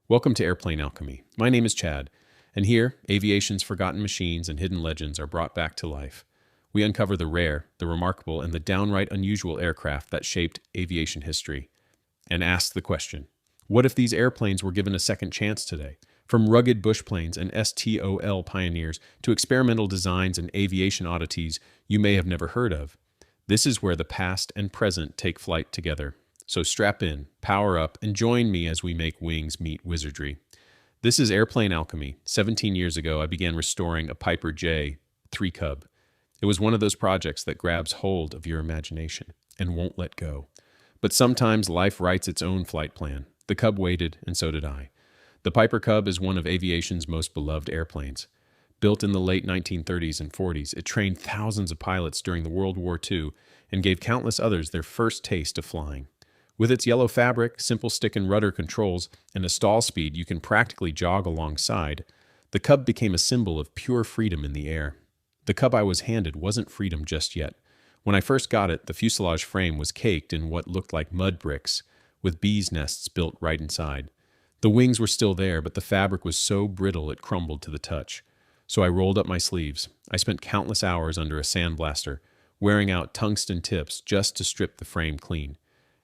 Welcome to Airplane Alchemy. My name is Chad, and here, aviation's forgotten machines and hidden legends are brought back to life. We uncover the rare, the remarkable, and the downright unusual aircraft that shaped aviation history, and ask the question, what if these airplanes were given a second chance today? From rugged bush planes and STOL pioneers to experimental designs and aviation oddities you may have never heard of. This is where the past and present take flight together. So strap in, power up, and join me as we make wings meet wizardry. This is Airplane Alchemy. 17 years ago, I began restoring a Piper J-3 Cub. It was one of those projects that grabs hold of your imagination and won't let go. But sometimes life writes its own flight plan. The Cub waited, and so did I. The Piper Cub is one of aviation's most beloved airplanes. Built in the late 1930s and 40s, it trained thousands of pilots during the World War II and gave countless others their first taste of flying. With its yellow fabric, simple stick and rudder controls, and a stall speed you can practically jog alongside, the Cub became a symbol of pure freedom in the air. The Cub I was handed wasn't freedom just yet. When I first got it, the fuselage frame was caked in what looked like mud bricks, with bees' nests built right inside. The wings were still there, but the fabric was so brittle it crumbled to the touch. So I rolled up my sleeves. I spent countless hours under a sandblaster, wearing out tungsten tips just to strip the frame clean.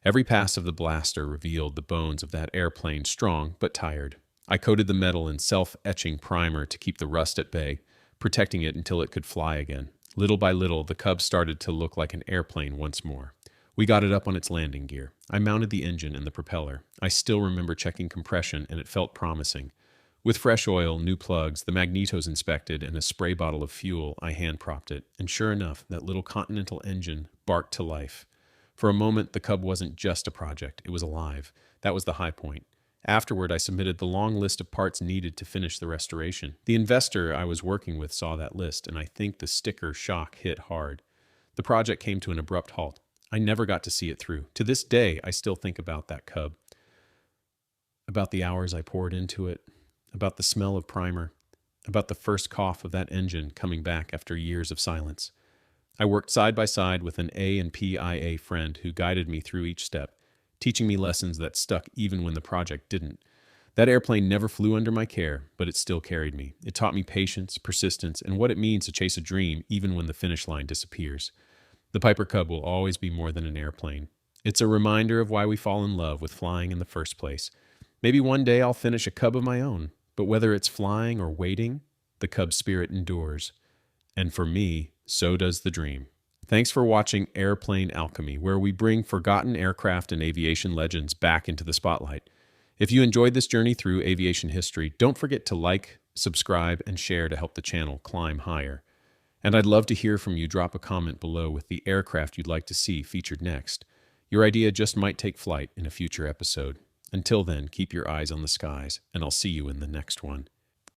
Every pass of the blaster revealed the bones of that airplane, strong but tired. I coated the metal in self-etching primer to keep the rust at bay, protecting it until it could fly again. Little by little, the Cub started to look like an airplane once more. We got it up on its landing gear. I mounted the engine and the propeller. I still remember checking compression, and it felt promising. With fresh oil, new plugs, the magnetos inspected, and a spray bottle of fuel, I hand-propped it. And sure enough, that little Continental engine barked to life. For a moment, the Cub wasn't just a project, it was alive. That was the high point. Afterward, I submitted the long list of parts needed to finish the restoration. The investor I was working with saw that list, and I think the sticker shock hit hard. The project came to an abrupt halt. I never got to see it through. To this day, I still think about that Cub. About the hours I poured into it, about the smell of primer, about the first cough of that engine coming back after years of silence. I worked side by side with an A&PIA friend who guided me through each step, teaching me lessons that stuck even when the project didn't. That airplane never flew under my care, but it still carried me. It taught me patience, persistence, and what it means to chase a dream even when the finish line disappears. The Piper Cub will always be more than an airplane. It's a reminder of why we fall in love with flying in the first place. Maybe one day I'll finish a Cub of my own, but whether it's flying or waiting, the Cub spirit endures. And for me, so does the dream. Thanks for watching Airplane Alchemy, where we bring forgotten aircraft and aviation legends back into the spotlight. If you enjoyed this journey through aviation history, don't forget to like, subscribe, and share to help the channel climb higher. And I'd love to hear from you. Drop a comment below with the aircraft you'd like to see featured next. Your idea just might take flight in a future episode. Until then, keep your eyes on the skies, and I'll see you in the next one.